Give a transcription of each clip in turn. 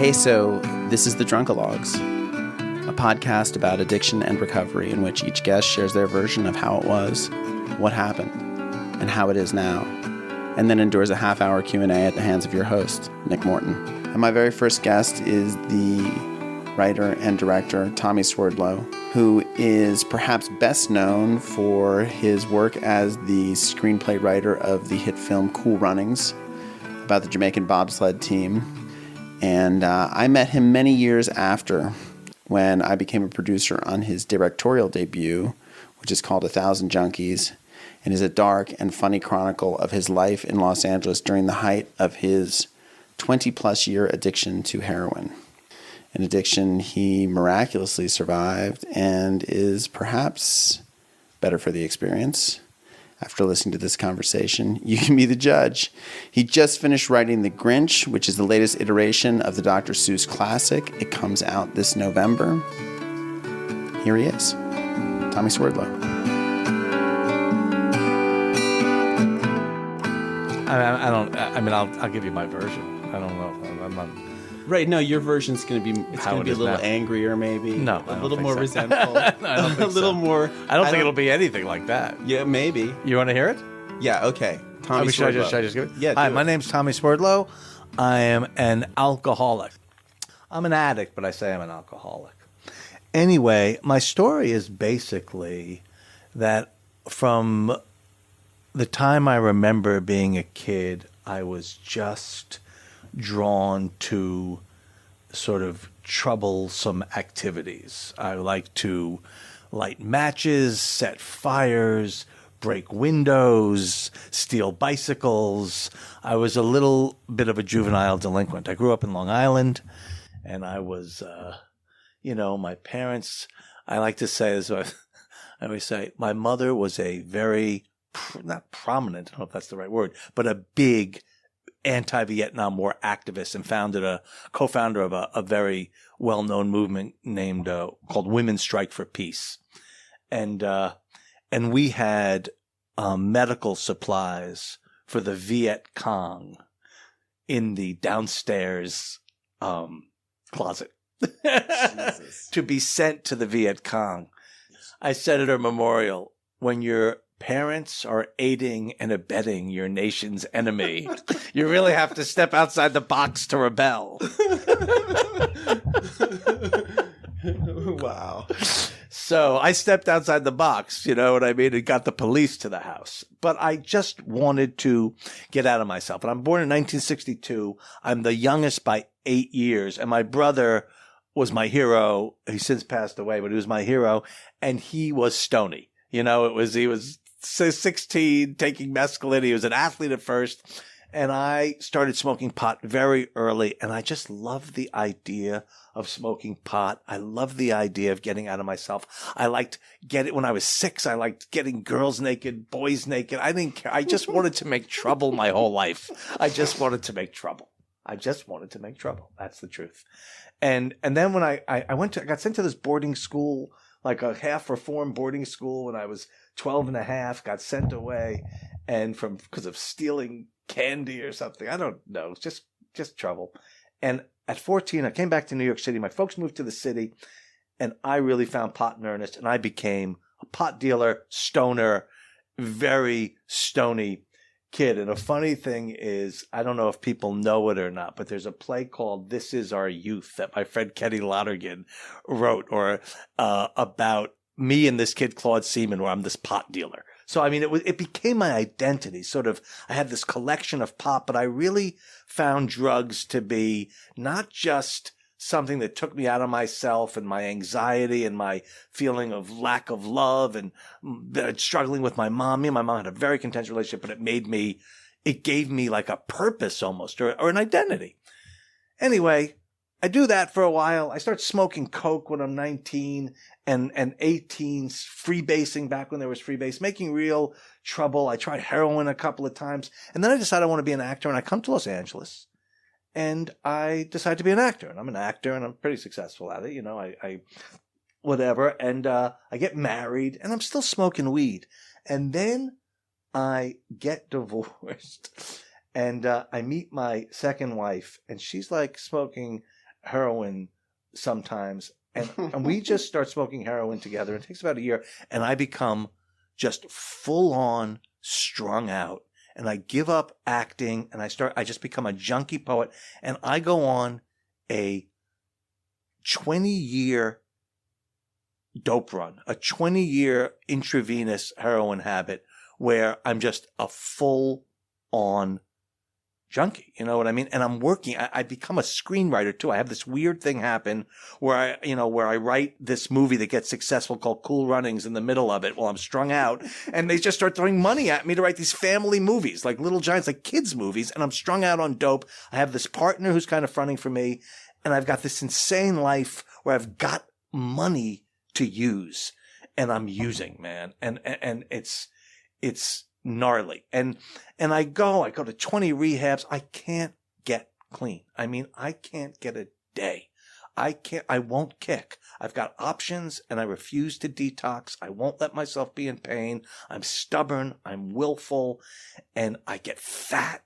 Hey, so this is the Drunkalogues, a podcast about addiction and recovery in which each guest shares their version of how it was, what happened, and how it is now, and then endures a half-hour Q&A at the hands of your host, Nick Morton. And my very first guest is the writer and director Tommy Swerdlow, who is perhaps best known for his work as the screenplay writer of the hit film Cool Runnings, about the Jamaican bobsled team. And I met him many years after, when I became a producer on his directorial debut, which is called 1,000 Junkies, and is a dark and funny chronicle of his life in Los Angeles during the height of his 20-plus year addiction to heroin. An addiction he miraculously survived and is perhaps better for the experience. After listening to this conversation, you can be the judge. He just finished writing The Grinch, which is the latest iteration of the Dr. Seuss classic. It comes out this November. Here he is, Tommy Swerdlow. I'll give you my version. I don't know. I'm not. Right, no, your version's going to be a little angrier, maybe. No, a little more resentful. No, I don't think a little more. I don't think it'll be anything like that. Yeah, maybe. You want to hear it? Yeah, okay. Tommy should I Swerdlow. just give it? Yeah. Hi, my name's Tommy Swerdlow. I am an alcoholic. I'm an addict, but I say I'm an alcoholic. Anyway, my story is basically that from the time I remember being a kid, I was just drawn to sort of troublesome activities. I like to light matches, set fires, break windows, steal bicycles. I was a little bit of a juvenile delinquent. I grew up in Long Island, and I was, my parents, I like to say this, I always say, my mother was a very, not prominent, I don't know if that's the right word, but a big anti-Vietnam War activist and co-founder of a very well-known movement named called Women's Strike for Peace, and we had medical supplies for the Viet Cong in the downstairs closet to be sent to the Viet Cong. I said at her memorial, when your parents are aiding and abetting your nation's enemy, you really have to step outside the box to rebel. Wow. So I stepped outside the box, you know what I mean, and got the police to the house. But I just wanted to get out of myself. And I'm born in 1962. I'm the youngest by 8 years. And my brother was my hero. He's since passed away, but he was my hero. And he was stony. You know, he was 16, taking mescaline. He was an athlete at first. And I started smoking pot very early. And I just loved the idea of smoking pot. I loved the idea of getting out of myself. I liked when I was 6, I liked getting girls naked, boys naked. I didn't care. I just wanted to make trouble my whole life. I just wanted to make trouble. That's the truth. And then when I got sent to this boarding school, like a half-reformed boarding school when I was 12 and a half, got sent away, and because of stealing candy or something. I don't know. It's just trouble. And at 14, I came back to New York City. My folks moved to the city, and I really found pot in earnest, and I became a pot dealer, stoner, very stony kid. And a funny thing is, I don't know if people know it or not, but there's a play called This Is Our Youth that my friend Kenny Lonergan wrote, or about me and this kid Claude Seaman, where I'm this pot dealer. So, I mean, it became my identity. Sort of, I had this collection of pot, but I really found drugs to be not just something that took me out of myself and my anxiety and my feeling of lack of love and struggling with my mom. Me and my mom had a very contentious relationship, but it gave me like a purpose almost, or an identity. Anyway, I do that for a while. I start smoking coke when I'm 19 and 18, freebasing back when there was freebase, making real trouble. I tried heroin a couple of times, and then I decided I want to be an actor, and I come to Los Angeles, and I decide to be an actor, and I'm an actor, and I'm pretty successful at it. You know, I whatever, and I get married, and I'm still smoking weed, and then I get divorced, and I meet my second wife, and she's like smoking heroin sometimes. And we just start smoking heroin together. It takes about a year. And I become just full on strung out. And I give up acting and I just become a junkie poet. And I go on a 20-year dope run, a 20-year intravenous heroin habit where I'm just a full on junkie. You know what I mean? And I'm working. I become a screenwriter too. I have this weird thing happen where I write this movie that gets successful called Cool Runnings in the middle of it while I'm strung out. And they just start throwing money at me to write these family movies, like Little Giants, like kids movies. And I'm strung out on dope. I have this partner who's kind of fronting for me. And I've got this insane life where I've got money to use and I'm using, man. And it's gnarly. And I go to 20 rehabs. I can't get clean. I mean, I can't get a day. I won't kick. I've got options and I refuse to detox. I won't let myself be in pain. I'm stubborn. I'm willful and I get fat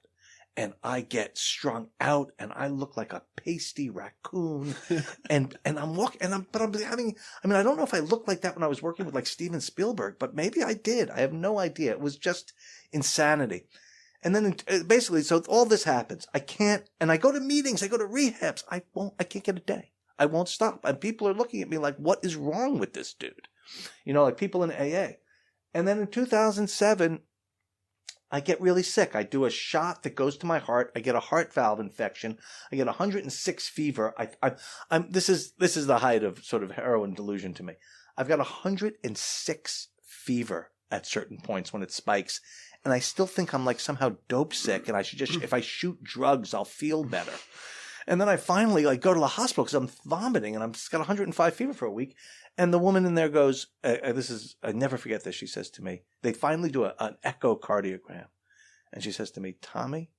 and I get strung out and I look like a pasty raccoon and I'm walking but I'm having, I mean, I don't know if I looked like that when I was working with like Steven Spielberg, but maybe I did. I have no idea. It was just insanity. And then basically, so all this happens. I can't, and I go to meetings, I go to rehabs. I can't get a day. I won't stop. And people are looking at me like, what is wrong with this dude? You know, like people in AA. And then in 2007, I get really sick. I do a shot that goes to my heart. I get a heart valve infection. I get 106 fever. This is the height of sort of heroin delusion to me. I've got 106 fever at certain points when it spikes. And I still think I'm like somehow dope sick. And I should just, if I shoot drugs, I'll feel better. And then I finally like go to the hospital because I'm vomiting and I've got 105 fever for a week. And the woman in there goes, I never forget this. She says to me, they finally do an echocardiogram. And she says to me, Tommy,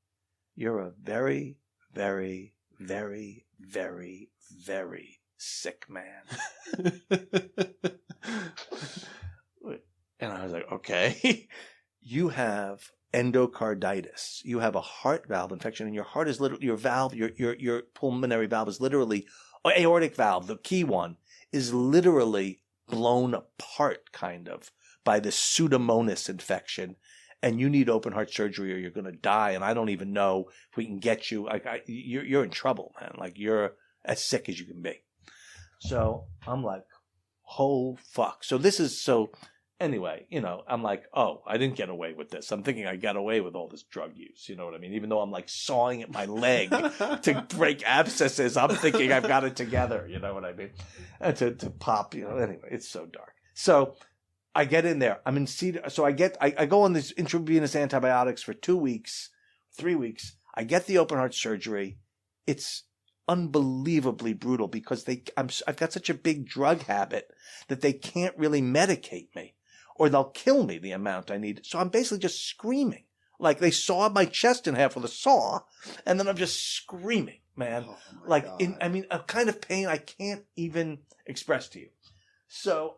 you're a very, very, very, very, very sick man. And I was like, okay, you have endocarditis. You have a heart valve infection and your heart is literally, your valve, your pulmonary valve is literally, aortic valve, the key one, is literally blown apart kind of by this Pseudomonas infection. And you need open heart surgery or you're going to die. And I don't even know if we can get you. Like you're in trouble, man. Like you're as sick as you can be. So I'm like, oh fuck. So anyway, you know, I'm like, oh, I didn't get away with this. I'm thinking I got away with all this drug use. You know what I mean? Even though I'm like sawing at my leg to break abscesses, I'm thinking I've got it together. You know what I mean? And to pop, you know, anyway, it's so dark. So I get in there. I'm in Cedar. So I go on these intravenous antibiotics for 2 weeks, 3 weeks. I get the open heart surgery. It's unbelievably brutal because I've got such a big drug habit that they can't really medicate me. Or they'll kill me the amount I need. So I'm basically just screaming. Like they sawed my chest in half with a saw, and then I'm just screaming, man. Oh like a kind of pain I can't even express to you. So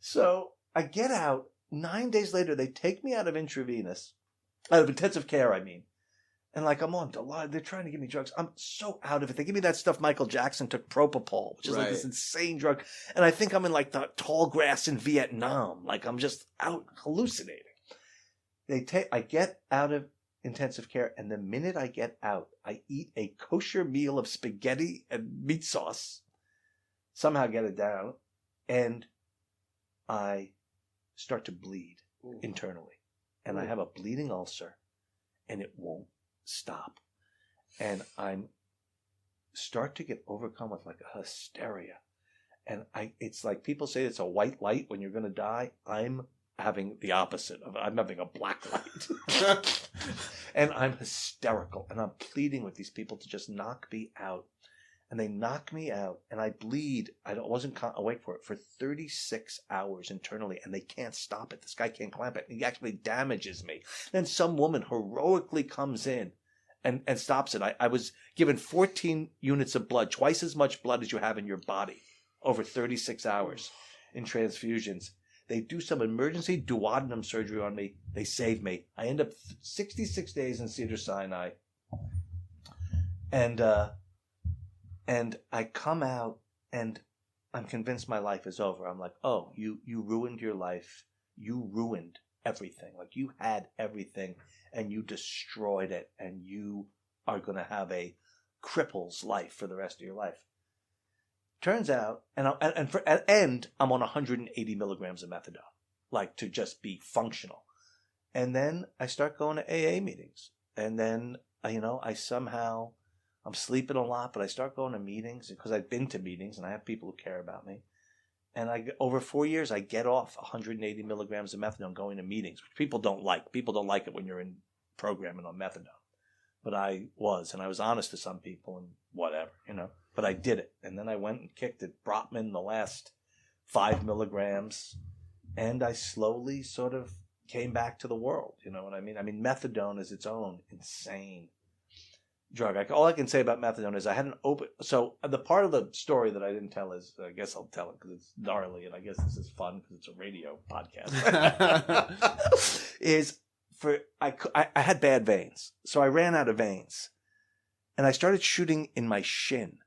so I get out. 9 days later, they take me out of intensive care, I mean. And like I'm on the line, they're trying to give me drugs. I'm so out of it. They give me that stuff Michael Jackson took, propofol, which is like this insane drug. And I think I'm in like the tall grass in Vietnam. Like I'm just out hallucinating. I get out of intensive care, and the minute I get out, I eat a kosher meal of spaghetti and meat sauce. Somehow get it down, and I start to bleed internally. And I have a bleeding ulcer, and it won't stop. And I'm start to get overcome with like a hysteria. And it's like people say it's a white light when you're going to die. I'm having the opposite of it. I'm having a black light. And I'm hysterical. And I'm pleading with these people to just knock me out. And they knock me out and I bleed. I wasn't awake for it for 36 hours internally, and they can't stop it. This guy can't clamp it. He actually damages me. Then some woman heroically comes in and stops it. I was given 14 units of blood, twice as much blood as you have in your body over 36 hours in transfusions. They do some emergency duodenum surgery on me. They save me. I end up 66 days in Cedar-Sinai. And And I come out and I'm convinced my life is over. I'm like, oh, you ruined your life. You ruined everything. Like, you had everything and you destroyed it, and you are going to have a cripple's life for the rest of your life. Turns out, and for at end, I'm on 180 milligrams of methadone, like, to just be functional. And then I start going to AA meetings. And then, I somehow, I'm sleeping a lot, but I start going to meetings because I've been to meetings and I have people who care about me. And over 4 years, I get off 180 milligrams of methadone going to meetings, which people don't like. People don't like it when you're in programming on methadone. But I was, and I was honest to some people and whatever, But I did it. And then I went and kicked it, Brotman, the last 5 milligrams. And I slowly sort of came back to the world. You know what I mean? I mean, methadone is its own insane drug. All I can say about methadone is I had so the part of the story that I didn't tell is, I guess I'll tell it because it's gnarly, and I guess this is fun because it's a radio podcast, I had bad veins. So I ran out of veins and I started shooting in my shin,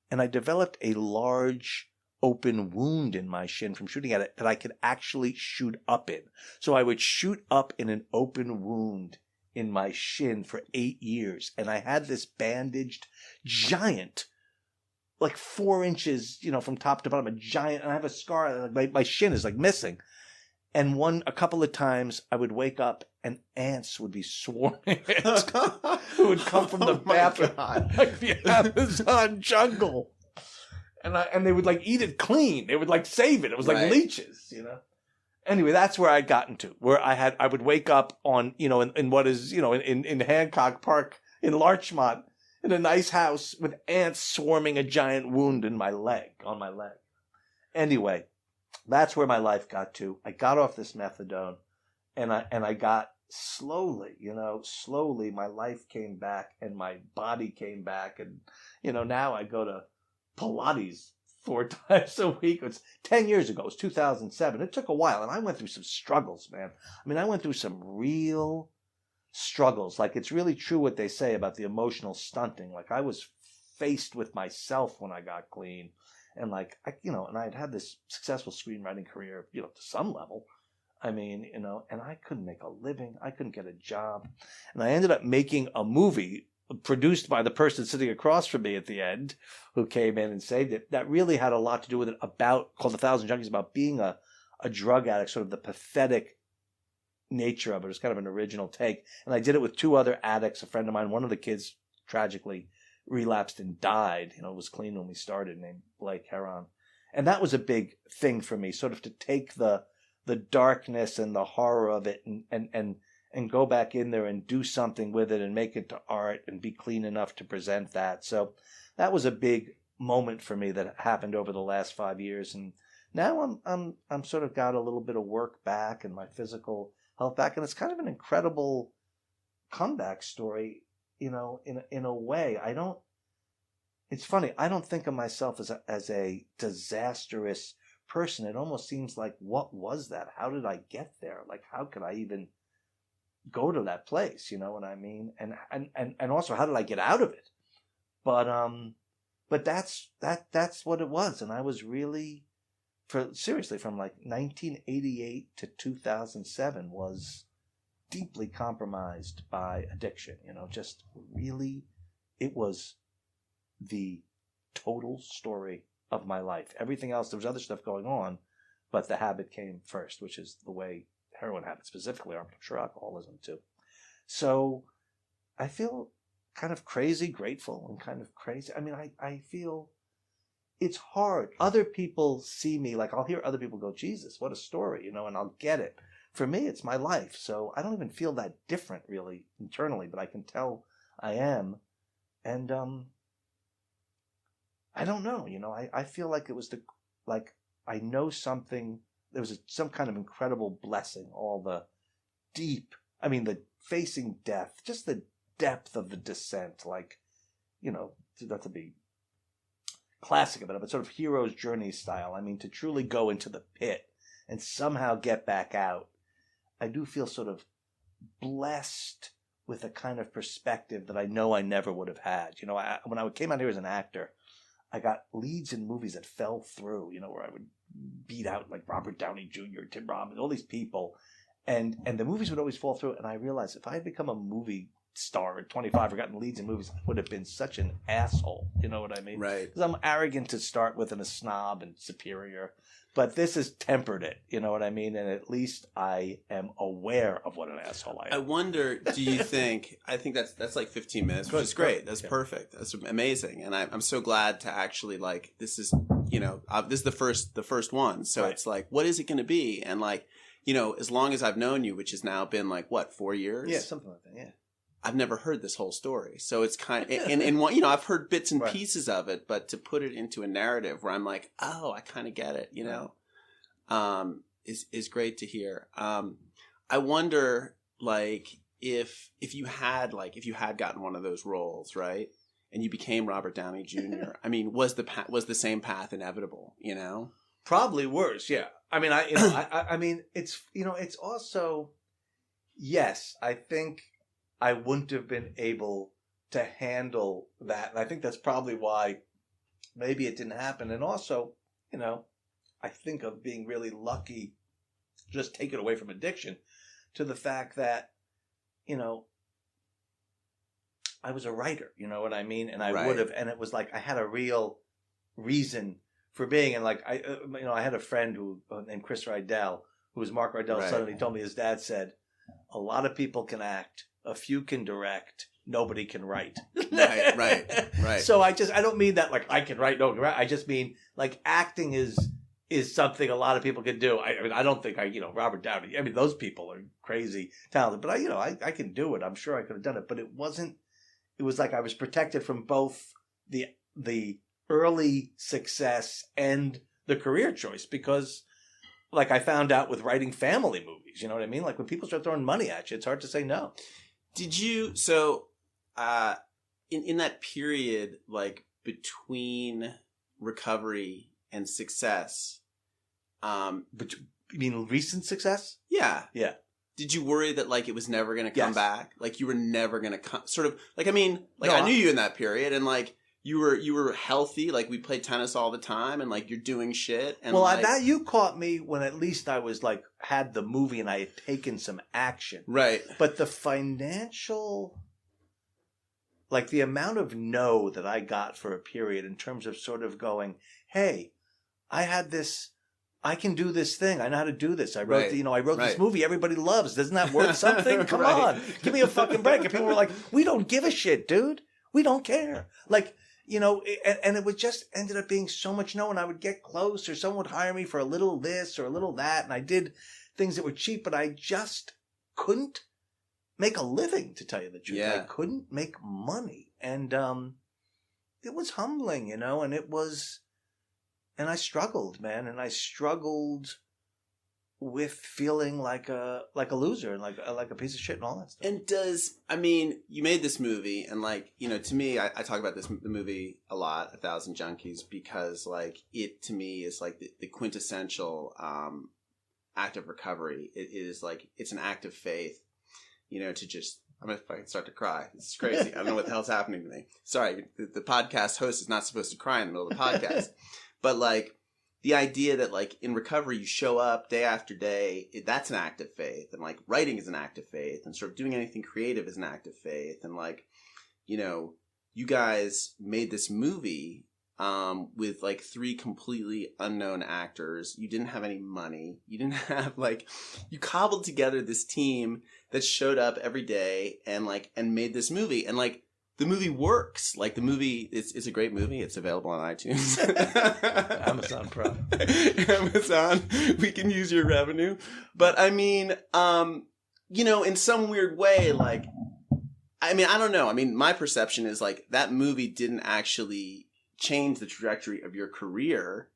and I developed a large open wound in my shin from shooting at it that I could actually shoot up in. So I would shoot up in an open wound in my shin for 8 years. And I had this bandaged giant, like 4 inches, from top to bottom, a giant, and I have a scar, my shin is like missing. And a couple of times I would wake up and ants would be swarming it, who would come from the bathroom, like the Amazon jungle. And they would like eat it clean. They would like save it. It was like leeches, Anyway, that's where I'd gotten to, where I would wake up on, in what is, in Hancock Park in Larchmont, in a nice house with ants swarming a giant wound on my leg. Anyway, that's where my life got to. I got off this methadone, and I got slowly my life came back and my body came back, and now I go to Pilates 4 times a week. It's 10 years ago. It was 2007. It took a while, and I went through some struggles, man. I mean, I went through some real struggles. Like, it's really true what they say about the emotional stunting. Like, I was faced with myself when I got clean, and like, and I'd had this successful screenwriting career, to some level. I mean, and I couldn't make a living. I couldn't get a job, and I ended up making a movie produced by the person sitting across from me at the end, who came in and saved it, that really had a lot to do with it, called 1,000 Junkies, about being a drug addict, sort of the pathetic nature of it. It was kind of an original take. And I did it with 2 other addicts, a friend of mine. One of the kids tragically relapsed and died, was clean when we started, named Blake Heron. And that was a big thing for me, sort of to take the darkness and the horror of it and go back in there and do something with it and make it to art and be clean enough to present that. So that was a big moment for me that happened over the last 5 years. And now I'm sort of got a little bit of work back and my physical health back. And it's kind of an incredible comeback story, in a way. It's funny. I don't think of myself as a disastrous person. It almost seems like, what was that? How did I get there? Like, how could I even go to that place? You know what I mean? And also, how did I get out of it? But that's what it was. And I was really, seriously, from like 1988 to 2007 was deeply compromised by addiction. Just really, it was the total story of my life. Everything else, there was other stuff going on, but the habit came first, which is the way heroin habit specifically, I'm sure alcoholism too. So I feel kind of crazy, grateful, and kind of crazy. I mean, I feel it's hard. Other people see me, like I'll hear other people go, Jesus, what a story, and I'll get it. For me, it's my life. So I don't even feel that different really internally, but I can tell I am. And I don't know, I feel like it was I know something. There was some kind of incredible blessing, all the the facing death, just the depth of the descent, not to be classic about it, but sort of hero's journey style. I mean, to truly go into the pit and somehow get back out. I do feel sort of blessed with a kind of perspective that I know I never would have had. When I came out here as an actor, I got leads in movies that fell through, where I would beat out like Robert Downey Jr., Tim Robbins, all these people. And the movies would always fall through. And I realized if I had become a movie star at 25 or gotten leads in movies, I would have been such an asshole. You know what I mean? Right. Because I'm arrogant to start with and a snob and superior. But this has tempered it. You know what I mean? And at least I am aware of what an asshole I am. I wonder, do you think, I think that's like 15 minutes, which is great. That's perfect. That's amazing. And I'm so glad to actually like, this is, this is the first one. So It's like, what is it going to be? And like, as long as I've known you, which has now been like, what, 4 years? Yeah, something like that. Yeah. I've never heard this whole story. So it's kind of, and one, I've heard bits and pieces of it, but to put it into a narrative where I'm like, oh, I kind of get it, is great to hear. I wonder, like, if you had gotten one of those roles, right? And you became Robert Downey Jr. I mean, was the same path inevitable, Probably worse. Yeah. I mean, I mean, it's, it's also, yes, I think I wouldn't have been able to handle that. And I think that's probably why maybe it didn't happen. And also, I think of being really lucky, just take it away from addiction, to the fact that, I was a writer, you know what I mean? And I would have, and it was like, I had a real reason for being, and like, I had a friend named Chris Rydell, who was Mark Rydell's son, and he told me his dad said, a lot of people can act, a few can direct, nobody can write. Right. So I don't mean that like I can write, no, I just mean like acting is something a lot of people can do. I mean, I don't think Robert Downey, I mean, those people are crazy talented, but I can do it. I'm sure I could have done it, but it was like I was protected from both the early success and the career choice, because like I found out with writing family movies, you know what I mean? Like when people start throwing money at you, it's hard to say no. Did you, in that period, like between recovery and success, but you mean recent success? Yeah. Yeah. Did you worry that like it was never going to come back? Like you were never going to come, sort of like, I mean, like I knew you in that period, and like you were healthy. Like we played tennis all the time, and like you're doing shit. And well, that you caught me when at least I was like, had the movie and I had taken some action. Right. But the financial, like the amount of no that I got for a period in terms of sort of going, hey, I had this, I can do this thing. I know how to do this. I wrote, I wrote this movie everybody loves. Isn't that worth something? Come on, give me a fucking break. And people were like, we don't give a shit, dude. We don't care. Like, and it would just ended up being so much no. And I would get close, or someone would hire me for a little this or a little that. And I did things that were cheap, but I just couldn't make a living, to tell you the truth. Yeah. I couldn't make money. And it was humbling, and it was, and I struggled, man. And I struggled with feeling like a loser and like a piece of shit and all that stuff. And you made this movie, and like, to me, I talk about the movie a lot, 1,000 Junkies, because like it to me is like the quintessential act of recovery. It is like, it's an act of faith, to just, I'm going to fucking start to cry. This is crazy. I don't know what the hell's happening to me. Sorry, the podcast host is not supposed to cry in the middle of the podcast. But like the idea that like in recovery you show up day after day, that's an act of faith. And like writing is an act of faith, and sort of doing anything creative is an act of faith. And like, you guys made this movie with like 3 completely unknown actors. You didn't have any money. You didn't have like, you cobbled together this team that showed up every day and made this movie. And like, the movie works. Like the movie, it's a great movie. It's available on iTunes. Amazon Prime. Amazon. We can use your revenue. But I mean, in some weird way, like, I don't know. My perception is like that movie didn't actually change the trajectory of your career,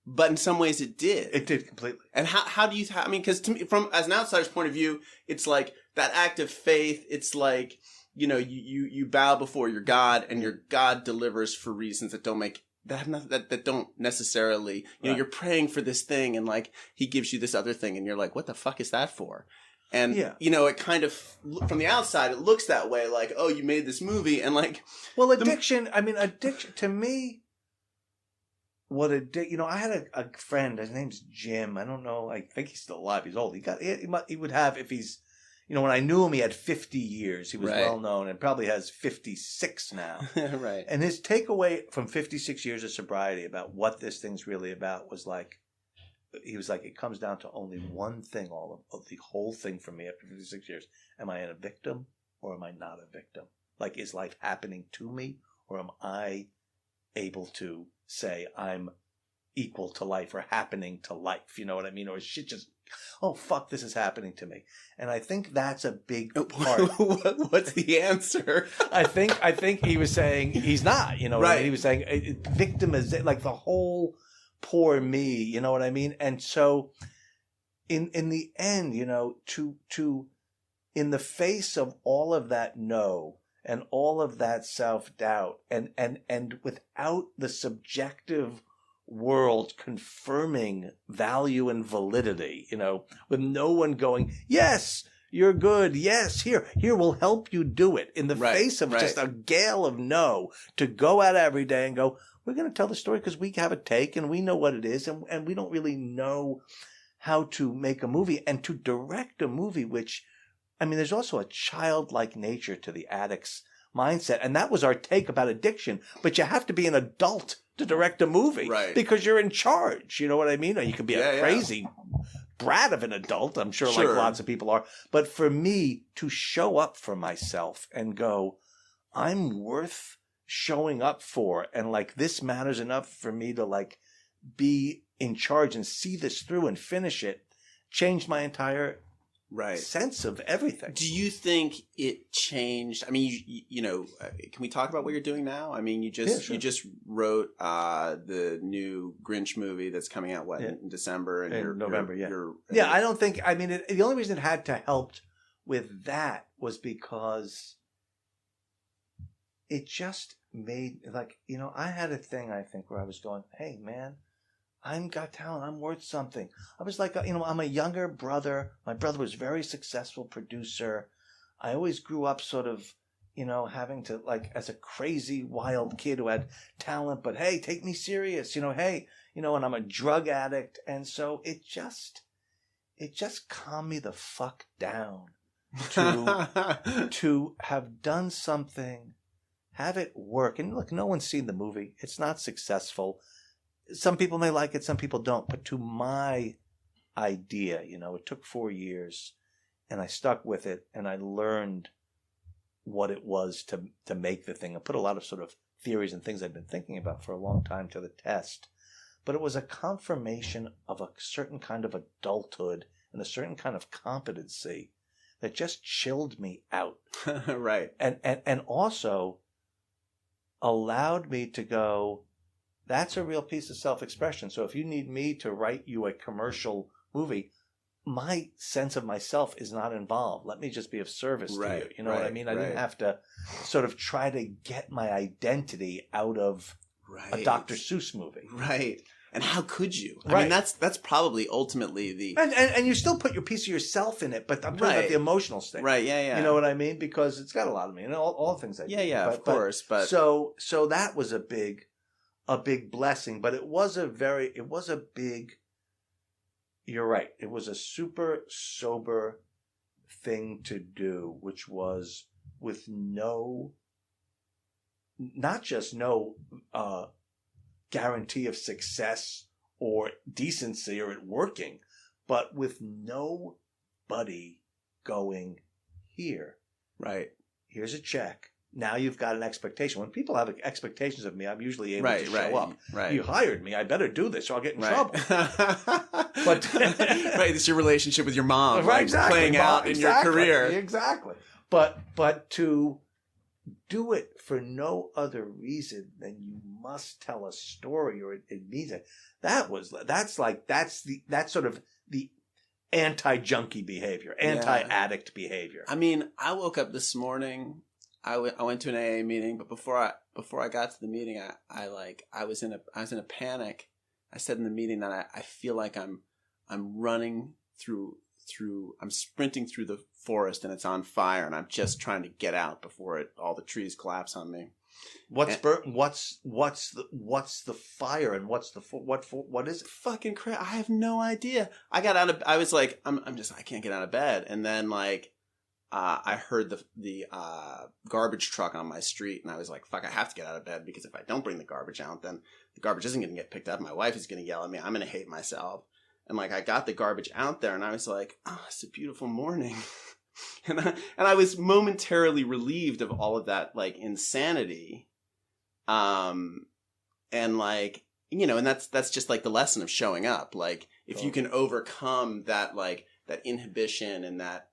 but in some ways it did. It did completely. And how do you, because to me, from as an outsider's point of view, it's like that act of faith. It's like, you bow before your God, and your God delivers for reasons that don't make that don't necessarily, you're praying for this thing, and like he gives you this other thing, and you're like, what the fuck is that for? And, you know, it kind of, from the outside, it looks that way. Like, oh, you made this movie. And like... Well, addiction to me, you know, I had a friend, his name's Jim. I don't know. I think he's still alive. He's old. He would have, if he's, you know, when I knew him, he had 50 years. He was well known and probably has 56 now. Right. And his takeaway from 56 years of sobriety about what this thing's really about was like, he was like, it comes down to only one thing, all of the whole thing for me after 56 years. Am I a victim or am I not a victim? Like, is life happening to me or am I able to say I'm equal to life or happening to life? You know what I mean? Or is shit just, oh, fuck, this is happening to me. And I think that's a big part. What's the answer? I think he was saying he's not, you know what I mean? He was saying victim is like the whole poor me, you know what I mean? And so in the end, you know, to in the face of all of that no and all of that self-doubt and without the subjective world confirming value and validity, you know, with no one going, yes, you're good. Yes, here we'll help you do it, in the face of just a gale of no, to go out every day and go, we're going to tell the story because we have a take and we know what it is, and we don't really know how to make a movie and to direct a movie, which, I mean, there's also a childlike nature to the addict's mindset. And that was our take about addiction. But you have to be an adult to direct a movie because you're in charge. You know what I mean? Or you could be a crazy brat of an adult. I'm sure like lots of people are. But for me to show up for myself and go, I'm worth showing up for, and like this matters enough for me to like be in charge and see this through and finish it, changed my entire sense of everything. Do you think it changed? I mean, you know, can we talk about what you're doing now? I mean, you just wrote the new Grinch movie that's coming out in December and in November. I don't think. I mean, the only reason it had to help with that was because it just made, like, you know, I had a thing, I think, where I was going, hey, man, I'm got talent. I'm worth something. I was like, you know, I'm a younger brother. My brother was a very successful producer. I always grew up sort of, you know, having to, like, as a crazy, wild kid who had talent, but hey, take me serious, you know, hey, you know, and I'm a drug addict. And so it just calmed me the fuck down to have done something, have it work. And look, no one's seen the movie. It's not successful. Some people may like it, some people don't. But to my idea, you know, it took 4 years and I stuck with it and I learned what it was to make the thing. I put a lot of sort of theories and things I'd been thinking about for a long time to the test. But it was a confirmation of a certain kind of adulthood and a certain kind of competency that just chilled me out. And also allowed me to go, that's a real piece of self-expression. So if you need me to write you a commercial movie, my sense of myself is not involved. Let me just be of service to you. You know what I mean? I didn't have to sort of try to get my identity out of a Dr. Seuss movie. And how could you? I mean, that's probably ultimately the... And you still put your piece of yourself in it, but I'm talking about the emotional state. You know what I mean? Because it's got a lot of me, and all the things I do. Of course. But so that was a big blessing, but it was a big, you're right. It was a super sober thing to do, which was with not just no guarantee of success or decency or it working, but with nobody going, here's a check. Now you've got an expectation. When people have expectations of me, I'm usually able to show up. You hired me. I better do this or I'll get in trouble. But it's your relationship with your mom playing out in your career. Exactly. But to do it for no other reason than you must tell a story or it means it. That's sort of the anti-junkie behavior, anti-addict behavior. I mean, I woke up this morning. I went to an AA meeting, but before I got to the meeting, I was in a panic. I said in the meeting that I feel like I'm running through I'm sprinting through the forest and it's on fire and I'm just trying to get out before all the trees collapse on me. What's the fire and what is it? Fucking crap. I have no idea. I was like, I can't get out of bed. And then like, I heard the garbage truck on my street and I was like, fuck, I have to get out of bed because if I don't bring the garbage out, then the garbage isn't going to get picked up. My wife is going to yell at me. I'm going to hate myself. And like, I got the garbage out there and I was like, oh, it's a beautiful morning. and I was momentarily relieved of all of that like insanity. And like, you know, and that's just like the lesson of showing up. Like if you can overcome that, like that inhibition and that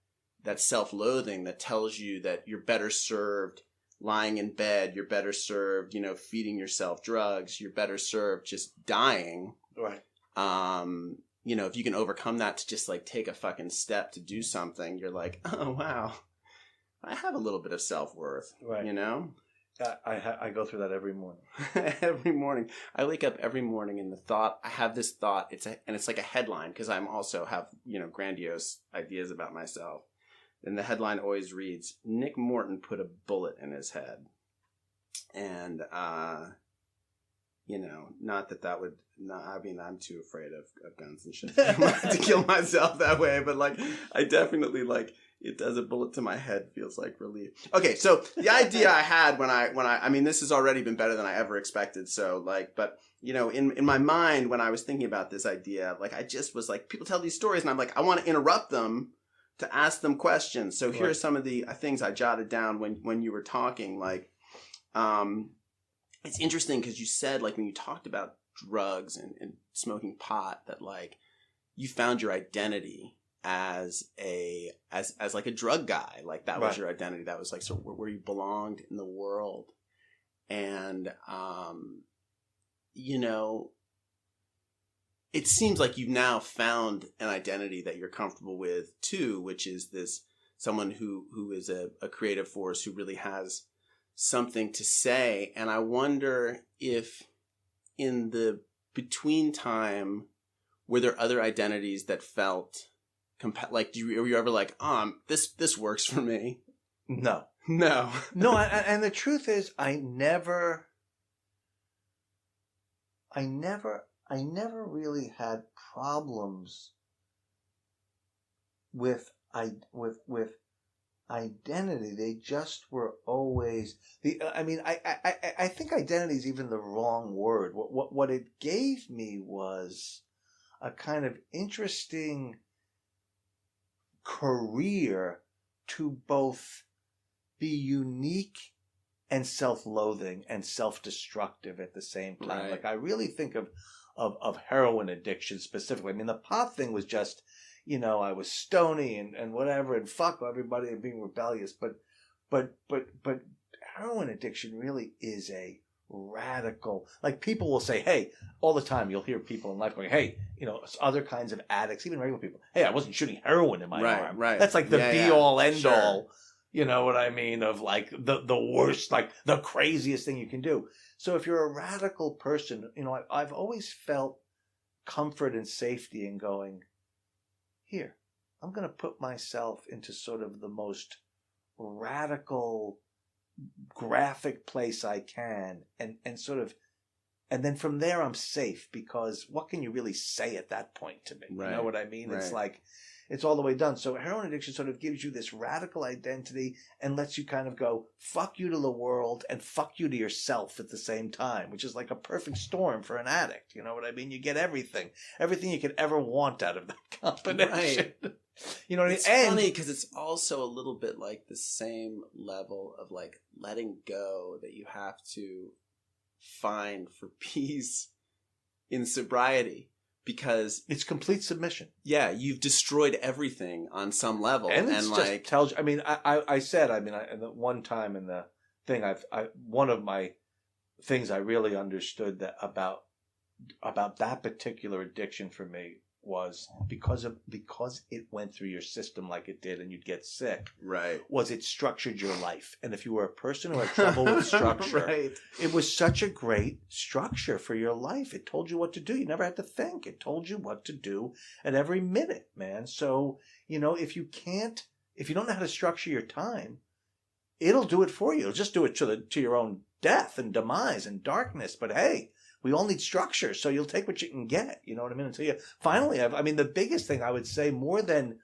self-loathing that tells you that you're better served lying in bed, you're better served, you know, feeding yourself drugs, you're better served just dying. Right. You know, if you can overcome that to just like take a fucking step to do something, you're like, oh wow, I have a little bit of self-worth. Right. You know? I go through that every morning. Every morning. I wake up every morning and I have this thought, it's like a headline because I'm also have, you know, grandiose ideas about myself. And the headline always reads, Nick Morton put a bullet in his head. And, you know, not that would, I mean, I'm too afraid of guns and shit to kill myself that way. But like, I definitely like, it does a bullet to my head feels like relief. Okay. So the idea I had when I mean, this has already been better than I ever expected. So like, but you know, in my mind, when I was thinking about this idea, like I just was like, people tell these stories and I'm like, I want to interrupt them to ask them questions. So here are some of the things I jotted down when you were talking. Like, it's interesting because you said like when you talked about drugs and smoking pot that like you found your identity as like a drug guy. Like that was your identity. That was like so where you belonged in the world. And you know, it seems like you've now found an identity that you're comfortable with too, which is this someone who is a creative force who really has something to say. And I wonder if in the between time, were there other identities that felt like, were you ever like, this works for me? No. And the truth is I never really had problems with identity. They just were always I think identity is even the wrong word. What it gave me was a kind of interesting career to both be unique and self-loathing and self-destructive at the same time. Right. Like I really think of heroin addiction specifically. I mean, the pot thing was just, you know, I was stony and whatever and fuck everybody and being rebellious. But heroin addiction really is a radical, like people will say, hey, all the time you'll hear people in life going, hey, you know, other kinds of addicts, even regular people, hey, I wasn't shooting heroin in my arm. Right. That's like the be-all, end-all. Sure. You know what I mean? Of like the worst, like the craziest thing you can do. So if you're a radical person, you know, I've always felt comfort and safety in going, here, I'm going to put myself into sort of the most radical, graphic place I can and sort of, and then from there I'm safe because what can you really say at that point to me? Right. You know what I mean? Right. It's like, it's all the way done. So heroin addiction sort of gives you this radical identity and lets you kind of go, fuck you to the world and fuck you to yourself at the same time, which is like a perfect storm for an addict. You know what I mean? You get everything you could ever want out of that combination. Right. You know what I mean? It's funny because it's also a little bit like the same level of like letting go that you have to find for peace in sobriety. Because it's complete submission. Yeah, you've destroyed everything on some level, and it's like just tells you. I mean, I said, the one time in the thing, one of my things I really understood that about that particular addiction for me was because it went through your system like it did and you'd get sick. Right. Was it structured your life. And if you were a person who had trouble with structure, right. it was such a great structure for your life. It told you what to do. You never had to think. It told you what to do at every minute, man. So, if you don't know how to structure your time, it'll do it for you. It'll just do it to your own death and demise and darkness. But hey, we all need structure, so you'll take what you can get. You know what I mean? Until you finally the biggest thing I would say, more than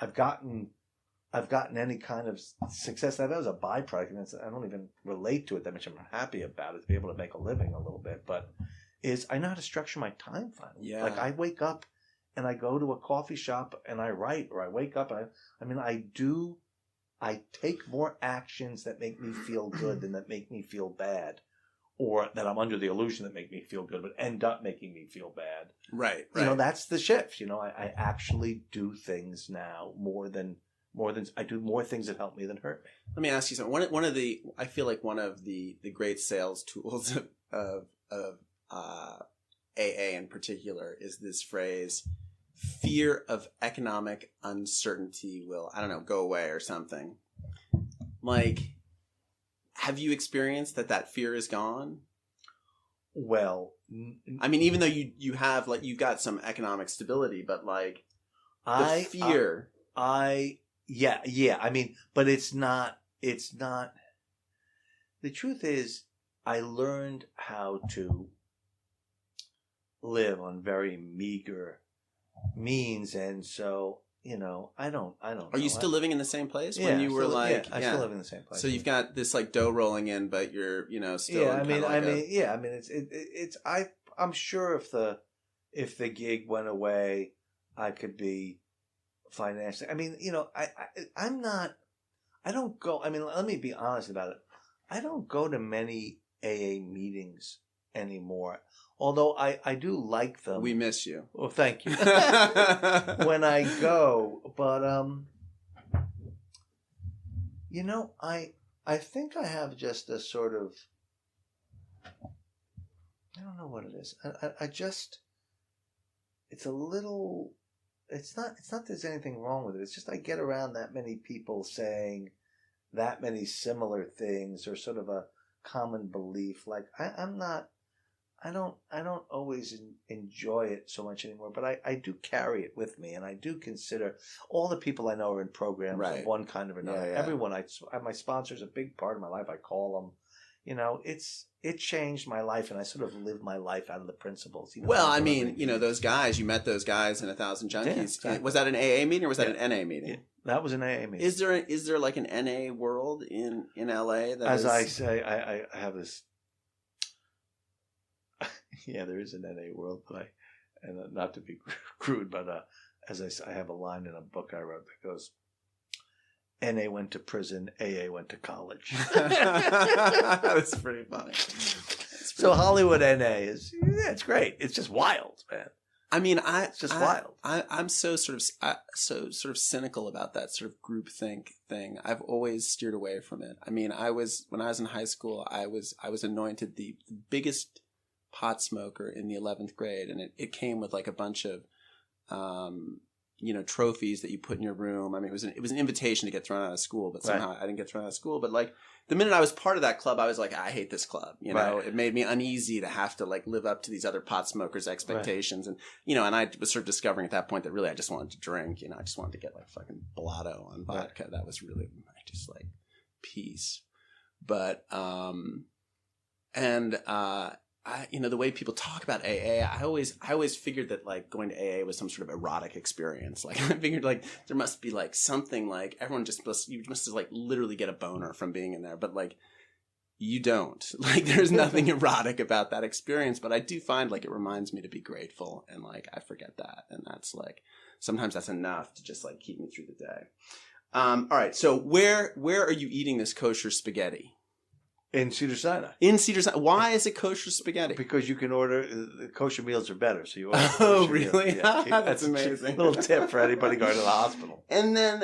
I've gotten any kind of success, that was a byproduct, and I don't even relate to it that much. I'm happy about it to be able to make a living a little bit, but is I know how to structure my time finally. Yeah. Like I wake up and I go to a coffee shop and I write, or I wake up and I take more actions that make me feel good than that make me feel bad. Or that I'm under the illusion that make me feel good, but end up making me feel bad. Right. That's the shift. I actually do things now more than I do more things that help me than hurt me. Let me ask you something. I feel like one of the great sales tools of AA in particular is this phrase, fear of economic uncertainty will, I don't know, go away or something. Like, have you experienced that fear is gone? Well, even though you have you've got some economic stability, but the fear. But it's not. The truth is, I learned how to live on very meager means, and so. I don't. Are you still living in the same place when you were I still live in the same place. So you've got this dough rolling in, but you're still. Yeah, I'm sure if the gig went away, I could be financially. I don't go. Let me be honest about it. I don't go to many AA meetings anymore. Although I do like them. We miss you. Well, thank you. When I go, but I think I have just a sort of, I don't know what it is. I just, it's a little, it's not there's anything wrong with it. It's just I get around that many people saying that many similar things, or sort of a common belief. Like I don't always enjoy it so much anymore, but I do carry it with me, and I do consider all the people I know are in programs of one kind or another. Yeah. Everyone, my sponsor's a big part of my life. I call them. It changed my life, and I sort of live my life out of the principles. Those guys, you met those guys in 1,000 Junkies. Yeah, exactly. Was that an AA meeting or was that an NA meeting? Yeah, that was an AA meeting. Is there like an NA world in LA? I say, I have this. Yeah, there is an NA world, and not to be crude, but as I say, I have a line in a book I wrote that goes, NA went to prison, AA went to college. That's pretty funny. So Hollywood NA it's great. It's just wild, man. It's just wild. I'm so sort of cynical about that sort of groupthink thing. I've always steered away from it. when I was in high school, I was anointed the biggest pot smoker in the 11th grade, and it came with a bunch of trophies that you put in your room. It was an invitation to get thrown out of school, but somehow I didn't get thrown out of school. But the minute I was part of that club, I was like, I hate this club. It made me uneasy to have to live up to these other pot smokers' expectations. And and I was sort of discovering at that point that really I just wanted to drink. I just wanted to get fucking blotto on vodka. That was really just peace. But the way people talk about AA, I always figured that going to AA was some sort of erotic experience. I figured there must be something everyone you must literally get a boner from being in there, but you don't. There's nothing erotic about that experience, but I do find it reminds me to be grateful, and I forget that, and that's sometimes that's enough to just keep me through the day. All right, so where are you eating this kosher spaghetti? In Cedars-Sinai. Why is it kosher spaghetti? Because you can order, the kosher meals are better. So you order Oh, really? Yeah, that's amazing. Little tip for anybody going to the hospital. And then,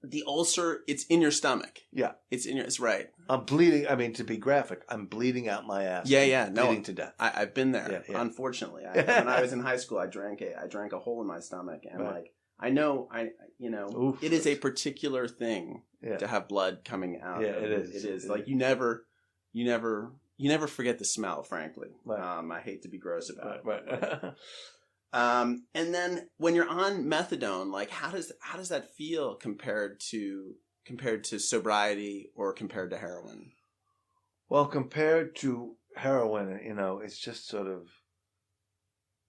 the ulcer, it's in your stomach. Yeah. It's right. I'm bleeding. I mean, to be graphic, I'm bleeding out my ass. Yeah. Bleeding to death. I've been there. Yeah. Unfortunately, when I was in high school, I drank a hole in my stomach, and like I know, Oof, it is a particular thing Yeah. to have blood coming out. Yeah, of it is. It is It like is. you never forget the smell. Frankly, Right. I hate to be gross about it. Right. And then when you're on methadone, like how does that feel compared to sobriety or compared to heroin? Well, compared to heroin, it's just sort of,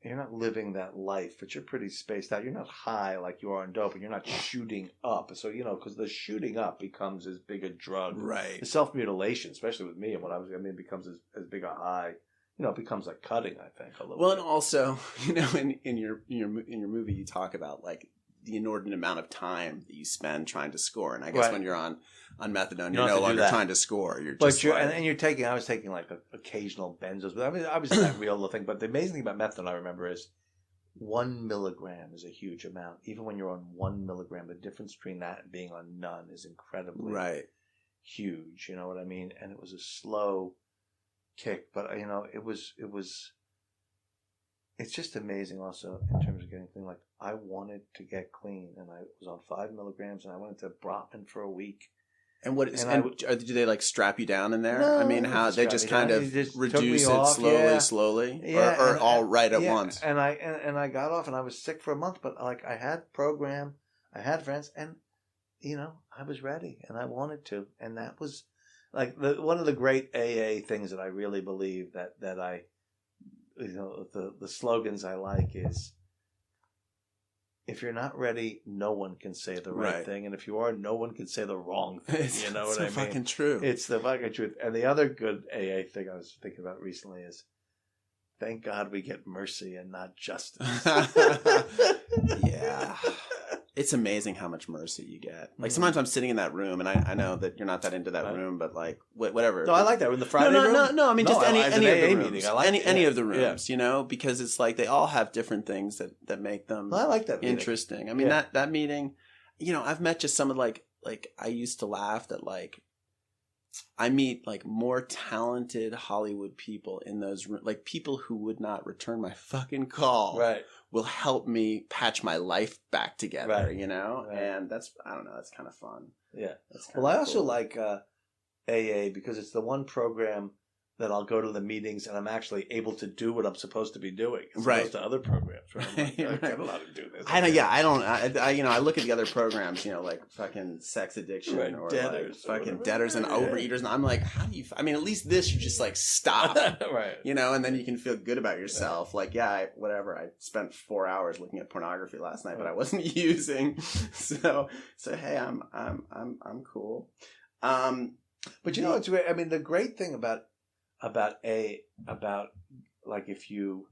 you're not living that life, but you're pretty spaced out. You're not high like you are on dope, and you're not shooting up. So, because the shooting up becomes as big a drug. Right. The self-mutilation, especially with me and what it becomes as big a high. It becomes like cutting, I think, a little Well, bit. and also, in your movie, you talk about like the inordinate amount of time that you spend trying to score, and I guess when you're on methadone, you're no longer trying to score. You're just and you're taking. I was taking like occasional benzos, but I mean, obviously not real thing. But the amazing thing about methadone, I remember, is 1 milligram is a huge amount. Even when you're on 1 milligram, the difference between that and being on none is incredibly huge. You know what I mean? And it was a slow kick, but it's just amazing also in terms of getting clean. Like, I wanted to get clean, and I was on 5 milligrams, and I went to Brotman for a week. And do they like strap you down in there? No, I mean, how they just kind of reduce it slowly, or all right at once? And I got off, and I was sick for a month, but like I had program, I had friends, and I was ready, and I wanted to, and that was like one of the great AA things that I really believe that I, the slogans I like is, if you're not ready, no one can say the right thing. And if you are, no one can say the wrong thing. You know what I mean? It's fucking true. It's the fucking truth. And the other good AA thing I was thinking about recently is, thank God we get mercy and not justice. Yeah. It's amazing how much mercy you get. Like, sometimes I'm sitting in that room, and I know that you're not that into that room, but like, whatever. No, I like that room. The Friday room? No, I mean, just any of the rooms. Meeting. I like any of the rooms, because it's like they all have different things that make them I like that interesting. Meeting. I mean, that meeting, I've met just some of like I used to laugh that like, I meet like more talented Hollywood people in those like people who would not return my fucking call. Right. Will help me patch my life back together, Right. And that's, I don't know, that's kind of fun. Yeah. Well, I also like AA because it's the one program that I'll go to the meetings and I'm actually able to do what I'm supposed to be doing, as opposed to other programs. Right? I'm like, I'm not allowed to do this. I look at the other programs, like fucking sex addiction or debtors, like fucking debtors and overeaters, and I'm like, how do you? I mean, at least this you just like stop, right? And then you can feel good about yourself. Like, whatever. I spent 4 hours looking at pornography last night, but I wasn't using. So hey, I'm cool. But it's great. I mean, the great thing about like, if you,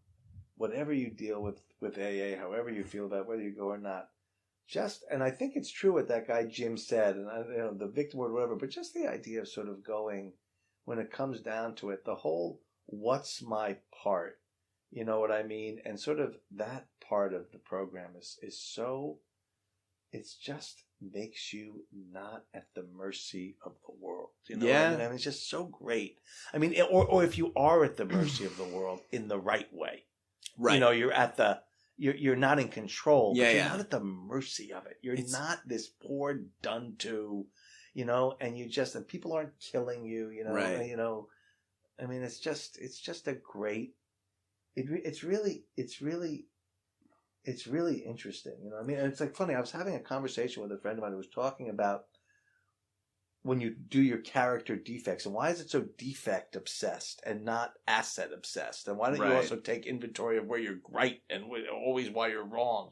whatever you deal with AA, however you feel about whether you go or not, and I think it's true what that guy Jim said, and the victim or whatever, but just the idea of sort of going, when it comes down to it, the whole what's my part, you know what I mean, and sort of that part of the program is so, it's just makes you not at the mercy of the world. What I mean? It's just so great. I mean, or if you are at the mercy of the world in the right way, right? You're at you're not in control. But you're not at the mercy of it. It's not this poor done to, and and people aren't killing you. Right? I mean, it's just a great. It's really interesting, I mean, and it's like funny. I was having a conversation with a friend of mine who was talking about when you do your character defects, and why is it so defect obsessed and not asset obsessed, and why don't you also take inventory of where you're right and always why you're wrong?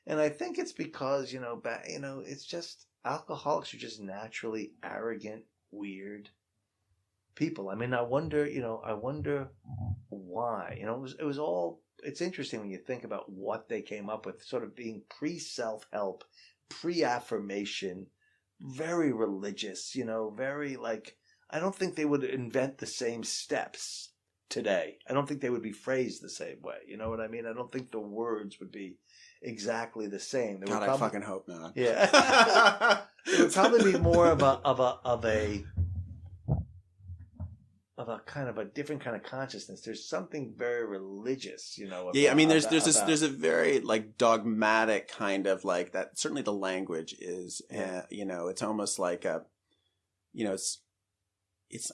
And I think it's because it's just alcoholics are just naturally arrogant, weird people. I mean, I wonder why. It was all. It's interesting when you think about what they came up with, sort of being pre-self-help, pre-affirmation, very religious, very like, I don't think they would invent the same steps today. I don't think they would be phrased the same way. You know what I mean? I don't think the words would be exactly the same. There God, would probably, I fucking hope not. Yeah. It would probably be more of a kind of a different kind of consciousness. There's something very religious, about, yeah, I mean, there's a very like dogmatic kind of like that. Certainly, the language is, it's almost like a, it's.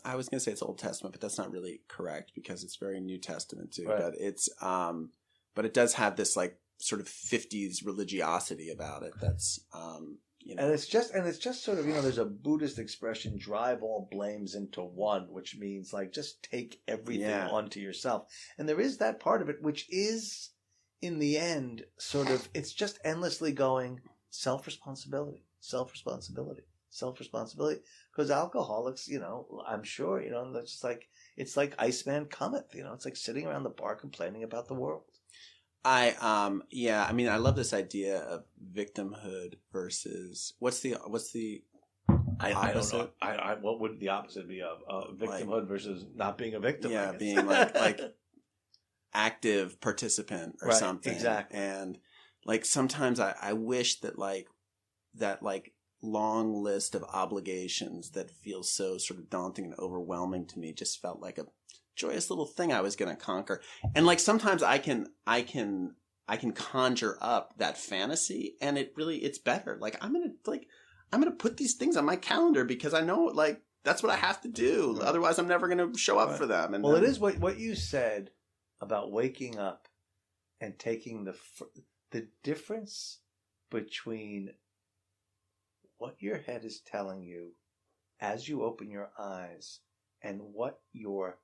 I was gonna say it's Old Testament, but that's not really correct because it's very New Testament too. Right. But it's, but it does have this like sort of 50s religiosity about it. That's, And it's just sort of, there's a Buddhist expression, drive all blames into one, which means like just take everything onto yourself. And there is that part of it, which is in the end sort of, it's just endlessly going self-responsibility. Because alcoholics, I'm sure, that's just like, it's like Iceman cometh, it's like sitting around the bar complaining about the world. I mean, I love this idea of victimhood versus what's the opposite? I don't know. What would the opposite be of victimhood versus not being a victim? Yeah, being like active participant or something. Exactly. And like sometimes I wish that that long list of obligations that feels so sort of daunting and overwhelming to me just felt like a joyous little thing I was going to conquer. And like sometimes I can conjure up that fantasy and it's better. Like I'm going to put these things on my calendar because I know like that's what I have to do. Right. Otherwise I'm never going to show up for them. And it is what you said about waking up and taking the difference between what your head is telling you as you open your eyes and what your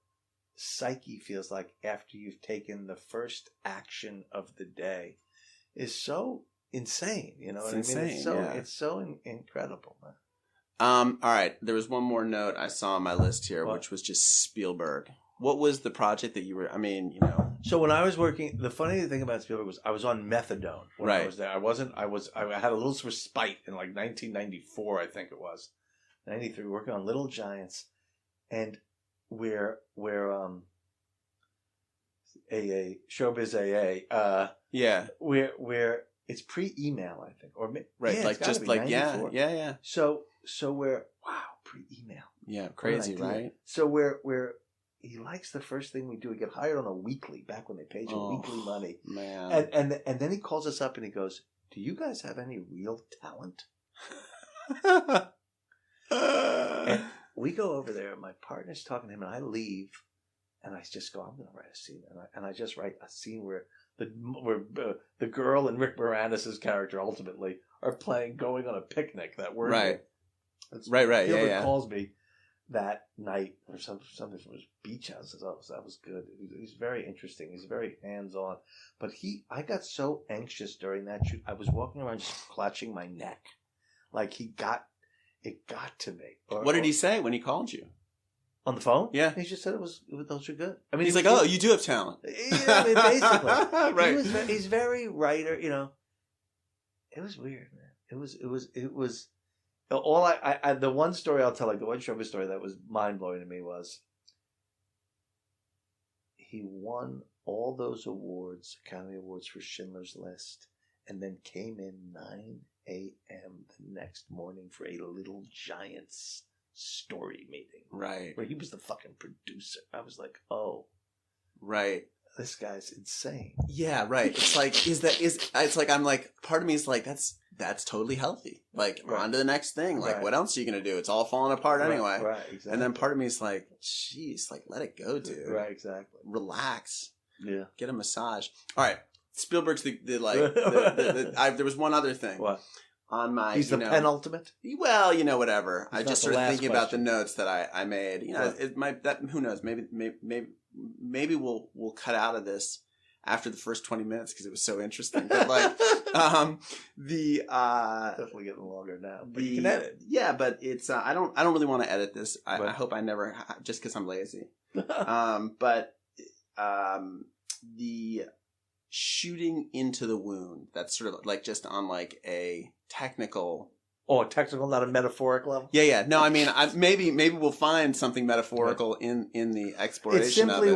psyche feels like after you've taken the first action of the day is so insane. You know what I mean? It's so incredible. All right. There was one more note I saw on my list here, which was just Spielberg. What was the project that you were, So when I was working, the funny thing about Spielberg was I was on methadone when I was there. I had a little respite in like 1994, I think it was. 93, working on Little Giants. And we're AA, Showbiz AA. Where it's pre-email, I think. Or right, like just like 94. Yeah. So we're pre-email. Yeah, crazy, right? So we're he likes the first thing we do. We get hired on a weekly, back when they paid you weekly money. Man. And then he calls us up and he goes, "Do you guys have any real talent?" And we go over there, and my partner's talking to him, and I leave, and I just go, "I'm going to write a scene," and I just write a scene where the girl and Rick Moranis' character ultimately are going on a picnic that we're right. Right. Spielberg calls me that night or something from his beach house. Oh, that was good. He's very interesting. He's very hands-on. But I got so anxious during that shoot. I was walking around just clutching my neck. Like it got to me. What did he say when he called you? On the phone? Yeah. He just said those are good. I mean, he's like, "Oh, you do have talent." Yeah, I mean, basically. Right. He's very writer, It was weird, man. It was all I the one story I'll tell, like the one Showbiz story that was mind blowing to me was he won all those awards, Academy Awards for Schindler's List, and then came in 9 a.m. the next morning for a Little Giants story meeting. Right. Where he was the fucking producer. I was like, oh. Right. This guy's insane. Yeah, right. It's like, I'm like, part of me is like, that's totally healthy. Like, on to the next thing. Like, what else are you going to do? It's all falling apart anyway. Right, exactly. And then part of me is like, jeez, like, let it go, dude. Right, exactly. Relax. Yeah. Get a massage. All right. Spielberg's there was one other thing. What? On my, he's the penultimate? Well, whatever. I just started thinking about the notes that I made. It might, who knows? Maybe we'll cut out of this after the first 20 minutes because it was so interesting. But like, definitely getting longer now. But you can edit. Yeah, but it's I don't really want to edit this. I hope I never, just because I'm lazy. But the shooting into the wound, that's sort of like just on like a technical Oh, a technical, not a metaphoric level? Yeah. No, I mean, maybe we'll find something metaphorical in the exploration of it.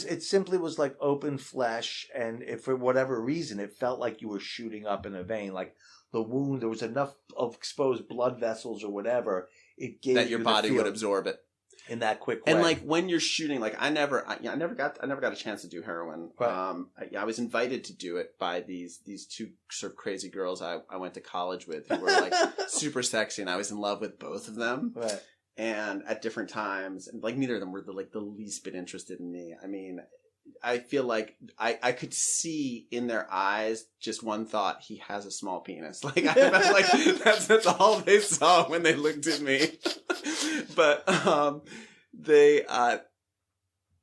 It simply was like open flesh, and if for whatever reason, it felt like you were shooting up in a vein. Like the wound, there was enough of exposed blood vessels or whatever, it gave that your body would absorb it. In that quick way. And like when you're shooting, like I never got a chance to do heroin. Right. I was invited to do it by these two sort of crazy girls I went to college with who were like super sexy, and I was in love with both of them. Right. And at different times, and like neither of them were the least bit interested in me. I mean, I feel like I could see in their eyes just one thought: he has a small penis. Like I felt like that's all they saw when they looked at me. But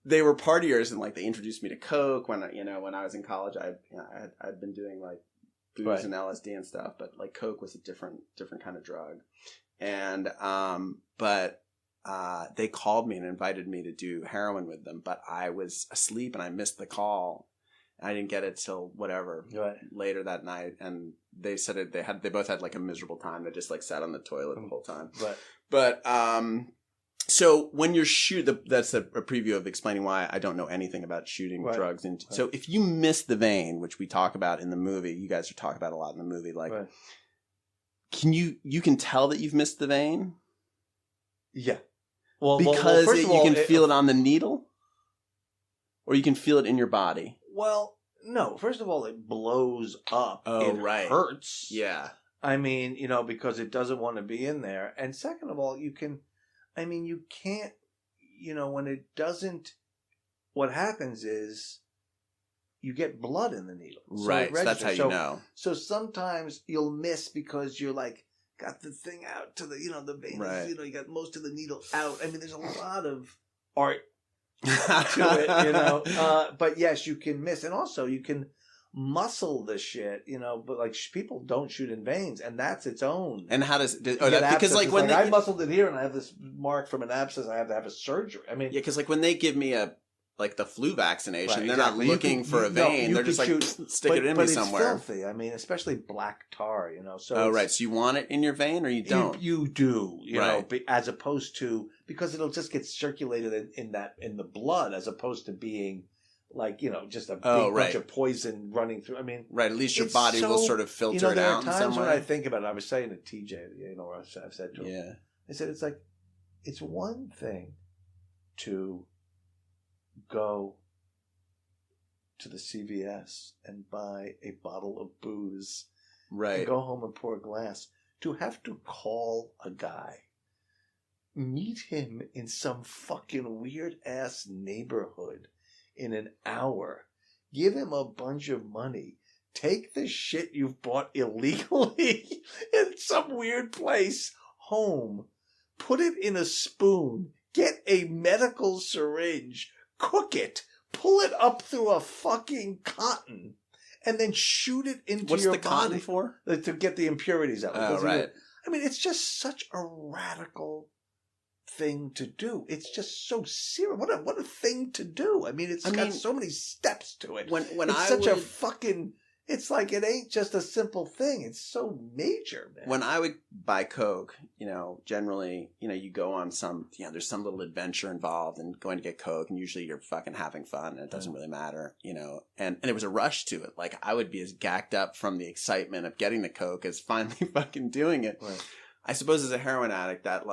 they were partiers, and like they introduced me to coke when I was in college. I'd been doing like booze and LSD and stuff, but like coke was a different kind of drug. And but they called me and invited me to do heroin with them, but I was asleep and I missed the call. I didn't get it till later that night, and they said they both had like a miserable time. They just like sat on the toilet the whole time. Right. But so when you're that's a preview of explaining why I don't know anything about shooting drugs. And so if you miss the vein, which we talk about in the movie, you guys are talking about a lot in the movie, like can you can tell that you've missed the vein? Yeah. Because you can feel it on the needle, or you can feel it in your body. Well, no. First of all, it blows up. Oh, it hurts. Yeah. I mean, because it doesn't want to be in there. And second of all, you can't, when it doesn't, what happens is you get blood in the needle. Right. So that's how you know. So sometimes you'll miss because you're like, got the thing out to the, the vein. Right. You got most of the needle out. I mean, there's a lot of art to it, but yes, you can miss. And also you can muscle the shit, but like people don't shoot in veins, and that's its own. And how because like when I muscled it here and I have this mark from an abscess, I have to have a surgery. I mean, yeah, because like when they give me the flu vaccination, they're not looking for a vein. They're just like stick it in me somewhere. It's filthy. I mean, especially black tar, So so you want it in your vein or you don't? You do, as opposed to, because it'll just get circulated in the blood, as opposed to being like, just a big bunch of poison running through. I mean, at least your body will sort of filter it out. There are times when I think about it. I was saying to TJ, I've said to him, I said, it's like, it's one thing to go to the CVS and buy a bottle of booze, and go home and pour a glass, to have to call a guy, meet him in some fucking weird ass neighborhood in an hour, give him a bunch of money, take the shit you've bought illegally in some weird place home, put it in a spoon, get a medical syringe, cook it, pull it up through a fucking cotton, and then shoot it into your body. What's the cotton for? To get the impurities out. Oh, right. I mean, it's just such a radical thing to do. It's just so serious. What a thing to do. I mean, it's got so many steps to it. It's like, it ain't just a simple thing. It's so major, man. When I would buy coke, generally, you go on some, there's some little adventure involved in going to get coke, and usually you're fucking having fun and it doesn't really matter, and there was a rush to it. Like I would be as gacked up from the excitement of getting the coke as finally fucking doing it. Right. I suppose as a heroin addict that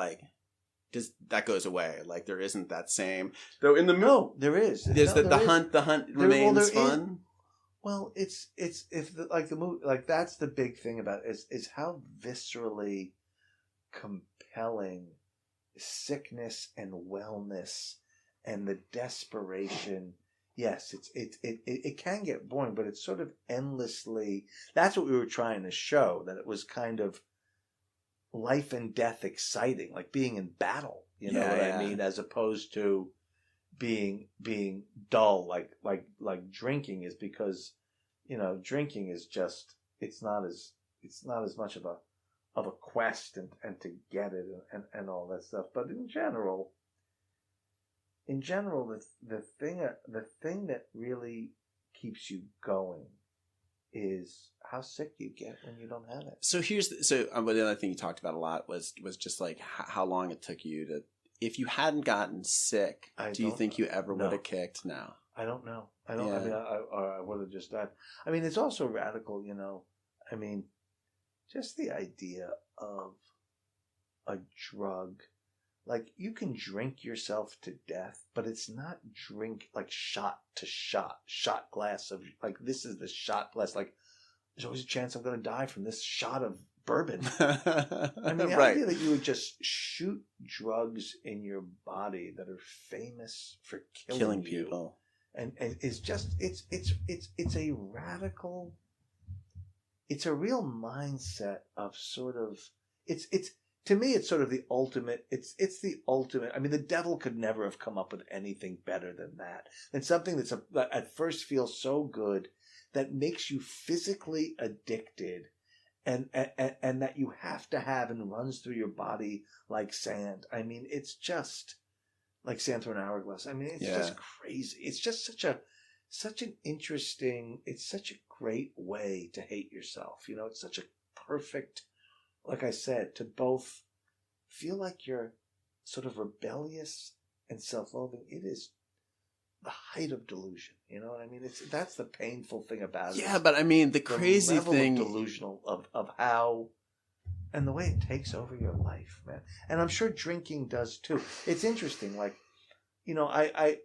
goes away. Like there isn't that same, though in the no, there is. There's the hunt remains fun. Well, it's the movie, like that's the big thing about it, is how viscerally compelling sickness and wellness and the desperation. Yes, it can get boring, but it's sort of endlessly. That's what we were trying to show, that it was kind of life and death exciting, like being in battle. I mean, as opposed to being dull, like drinking is, because drinking is just, it's not as much of a quest and to get it and all that stuff. But in general the thing that really keeps you going is how sick you get when you don't have it. So the other thing you talked about a lot was just like how long it took you to, if you hadn't gotten sick, do you think you ever would have kicked? No. I don't know. I don't. Yeah. I mean, I would have just died. I mean, it's also radical, you know. I mean, just the idea of a drug, like you can drink yourself to death, but it's not drink like shot to shot glass of like this is the shot glass. Like there's always a chance I'm going to die from this shot of bourbon. I mean, the idea that you would just shoot drugs in your body that are famous for killing people. And it's just it's a radical, it's a real mindset of sort of it's to me it's sort of the ultimate, it's the ultimate. I mean, the devil could never have come up with anything better than something that at first feels so good that makes you physically addicted and that you have to have and runs through your body like sand. I mean, it's just like sand through an hourglass. I mean, it's just crazy. It's just such an interesting, it's such a great way to hate yourself. You know, it's such a perfect, like I said, to both feel like you're sort of rebellious and self-loathing. It is the height of delusion. You know what I mean? That's the painful thing about it. Yeah, but I mean, the crazy level thing, of delusional of how. And the way it takes over your life, man. And I'm sure drinking does too. It's interesting. Like, you know, I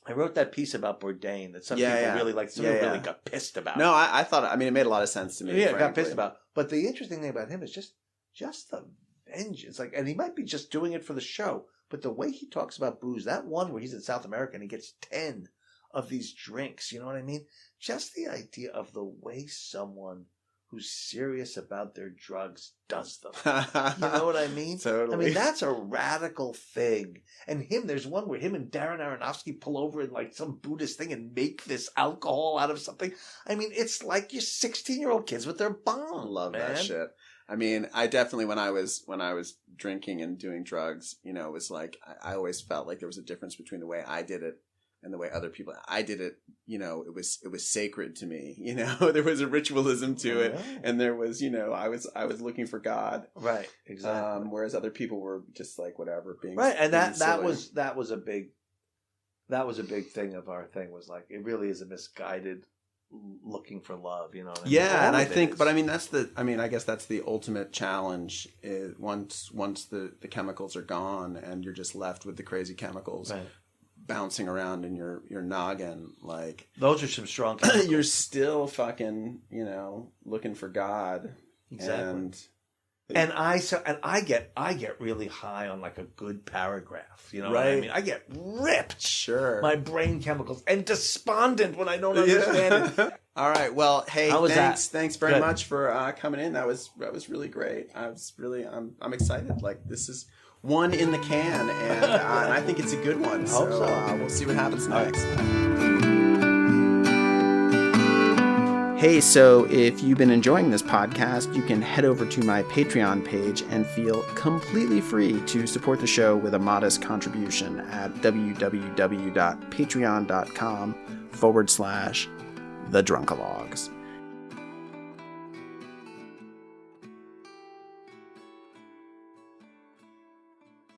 wrote that piece about Bourdain that some people really like. Some people really got pissed about. No, I thought. I mean, it made a lot of sense to me. Yeah, got pissed about. But the interesting thing about him is just the vengeance. Like, and he might be just doing it for the show. But the way he talks about booze, that one where he's in South America and he gets 10 of these drinks. You know what I mean? Just the idea of the way someone who's serious about their drugs does them. You know what I mean? Totally. I mean, that's a radical thing. And there's one where him and Darren Aronofsky pull over in like some Buddhist thing and make this alcohol out of something. I mean, it's like your 16-year-old kids with their bomb. Love that shit. I mean, I definitely, when I was drinking and doing drugs, you know, it was like, I always felt like there was a difference between the way I did it and the way other people, I did it, you know, it was sacred to me, you know, there was a ritualism to it. And there was, you know, I was looking for God. Right. Exactly. Whereas other people were just like, whatever, being right. And being that was a big thing of our thing, was like, it really is a misguided looking for love, you know what I mean? Yeah. And I think, but I mean, I guess that's the ultimate challenge is once the chemicals are gone and you're just left with the crazy chemicals. Right. Bouncing around in your noggin, like those are some strong you're still fucking, you know, looking for God. Exactly. And I get really high on like a good paragraph, you know what I mean? I get ripped. Sure. My brain chemicals, and despondent when I don't understand it. All right. Well, hey, thanks very much for coming in. That was really great. I'm excited. Like, this is one in the can, and I think it's a good one. So we'll see what happens next. Hey, so if you've been enjoying this podcast, you can head over to my Patreon page and feel completely free to support the show with a modest contribution at www.patreon.com/thedrunkalogues.